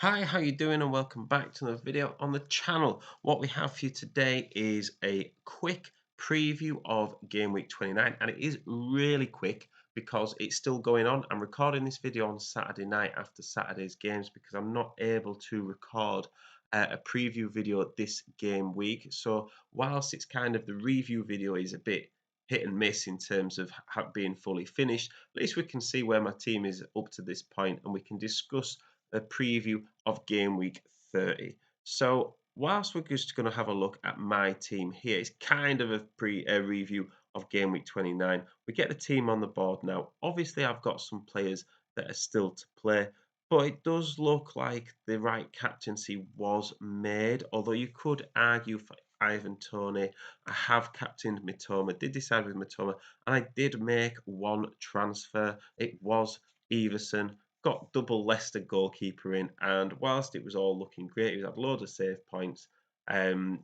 Hi, how you doing? And welcome back to another video on the channel. What we have for you today is a quick preview of Game Week 29, and it is really quick because it's still going on. I'm recording this video on Saturday night after Saturday's games because I'm not able to record a preview video this game week. So whilst it's kind of the review video is a bit hit and miss in terms of being fully finished, at least we can see where my team is up to this point and we can discuss a preview of game week 30. So whilst we're just going to have a look at my team here, it's kind of a review of game week 29. We get the team on the board now. Obviously, I've got some players that are still to play, but it does look like the right captaincy was made. Although you could argue for Ivan Toney, I have captained Mitoma, did decide with Mitoma, and I did make one transfer. It was Everson, got double Leicester goalkeeper in, and whilst it was all looking great, he had loads of save points.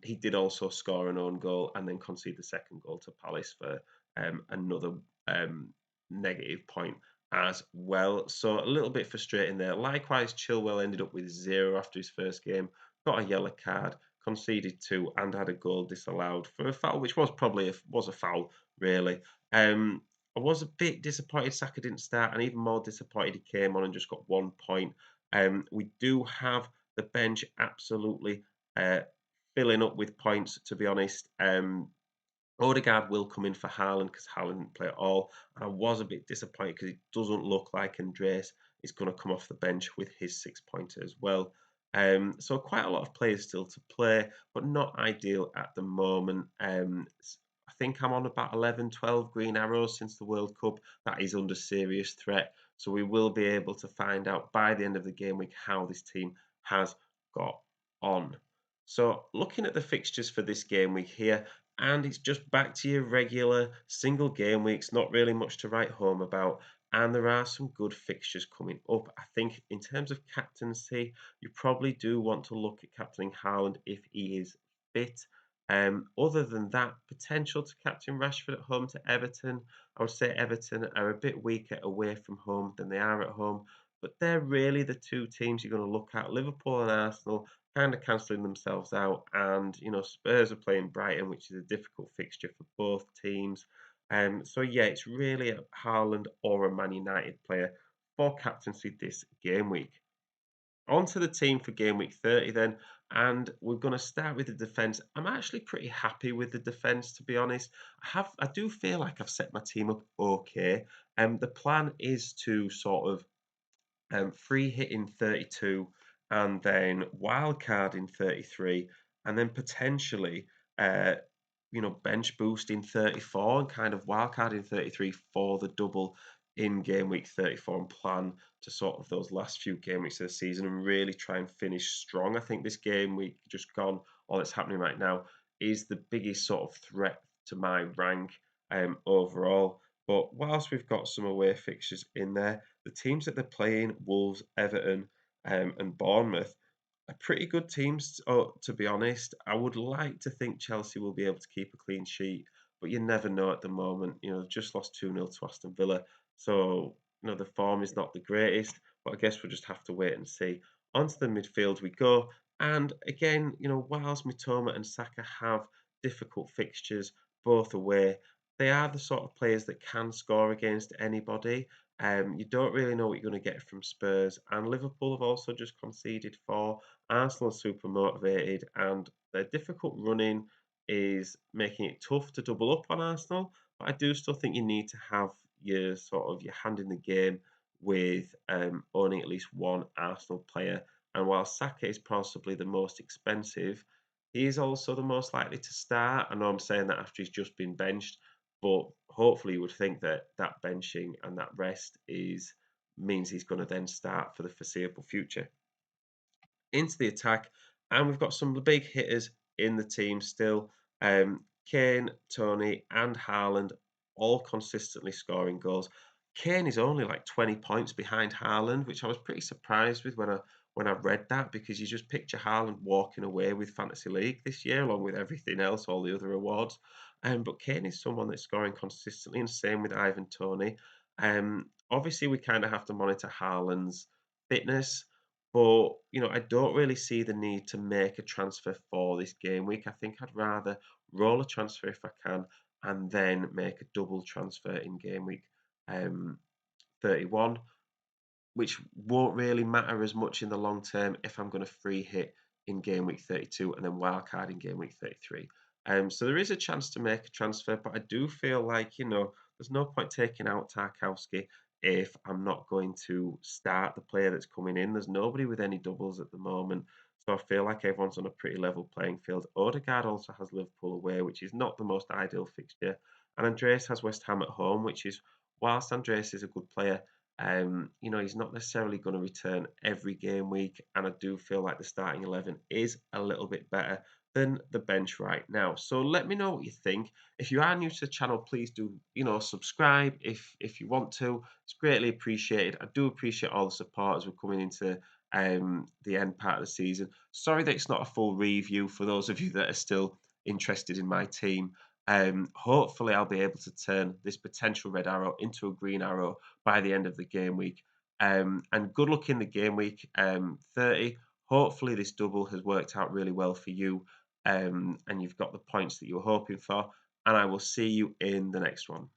He did also score an own goal and then concede the second goal to Palace for another negative point as well. So a little bit frustrating there. Likewise, Chilwell ended up with 0 after his first game, got a yellow card, conceded 2, and had a goal disallowed for a foul, which was probably was a foul, really. I was a bit disappointed Saka didn't start, and even more disappointed he came on and just got 1 point. We do have the bench absolutely filling up with points, to be honest. Odegaard will come in for Haaland because Haaland didn't play at all. And I was a bit disappointed because it doesn't look like Andreas is going to come off the bench with his 6 pointer as well. So quite a lot of players still to play, but not ideal at the moment. I think I'm on about 11, 12 green arrows since the World Cup. That is under serious threat. So we will be able to find out by the end of the game week how this team has got on. So looking at the fixtures for this game week here, and it's just back to your regular single game weeks, not really much to write home about. And there are some good fixtures coming up. I think in terms of captaincy, you probably do want to look at captaining Haaland if he is fit. Other than that, potential to captain Rashford at home to Everton. I would say Everton are a bit weaker away from home than they are at home, but they're really the two teams you're going to look at. Liverpool and Arsenal kind of cancelling themselves out, and Spurs are playing Brighton, which is a difficult fixture for both teams. So yeah, it's really a Haaland or a Man United player for captaincy this game week. On to the team for game week 30 then, and we're going to start with the defence. I'm actually pretty happy with the defence, to be honest. I do feel like I've set my team up okay. The plan is to sort of free hit in 32 and then wildcard in 33 and then potentially bench boost in 34 and kind of wildcard in 33 for the double in game week 34 and plan to sort of those last few game weeks of the season and really try and finish strong. I think this game week just gone, all that's happening right now, is the biggest sort of threat to my rank overall. But whilst we've got some away fixtures in there, the teams that they're playing, Wolves, Everton, and Bournemouth, are pretty good teams. To be honest, I would like to think Chelsea will be able to keep a clean sheet, but you never know at the moment. They've just lost 2-0 to Aston Villa, so the form is not the greatest. But I guess we'll just have to wait and see. Onto the midfield we go, and again, whilst Mitoma and Saka have difficult fixtures, both away, they are the sort of players that can score against anybody. You don't really know what you're going to get from Spurs, and Liverpool have also just conceded 4. Arsenal are super motivated, and their difficult running is making it tough to double up on Arsenal. But I do still think you need to have your hand in the game with owning at least one Arsenal player. And while Saka is possibly the most expensive, he is also the most likely to start. I know I'm saying that after he's just been benched, but hopefully you would think that that benching and that rest is means he's going to then start for the foreseeable future. Into the attack, and we've got some of the big hitters in the team still. Kane, Tony, and Haaland all consistently scoring goals. Kane is only like 20 points behind Haaland, which I was pretty surprised with when I read that, because you just picture Haaland walking away with Fantasy League this year, along with everything else, all the other awards. But Kane is someone that's scoring consistently, and same with Ivan Tony. Obviously, we kind of have to monitor Haaland's fitness. But, I don't really see the need to make a transfer for this game week. I think I'd rather roll a transfer if I can and then make a double transfer in game week 31, which won't really matter as much in the long term if I'm going to free hit in game week 32 and then wildcard in game week 33. So there is a chance to make a transfer, but I do feel like, there's no point taking out Tarkowski if I'm not going to start the player that's coming in. There's nobody with any doubles at the moment. So I feel like everyone's on a pretty level playing field. Odegaard also has Liverpool away, which is not the most ideal fixture. And Andreas has West Ham at home, which is, whilst Andreas is a good player, he's not necessarily going to return every game week, and I do feel like the starting 11 is a little bit better than the bench right now. So let me know what you think. If you are new to the channel, please do, subscribe if you want to. It's greatly appreciated. I do appreciate all the support as we're coming into the end part of the season. Sorry that it's not a full review for those of you that are still interested in my team. Hopefully, I'll be able to turn this potential red arrow into a green arrow by the end of the game week. And good luck in the game week 30. Hopefully, this double has worked out really well for you, and you've got the points that you were hoping for. And I will see you in the next one.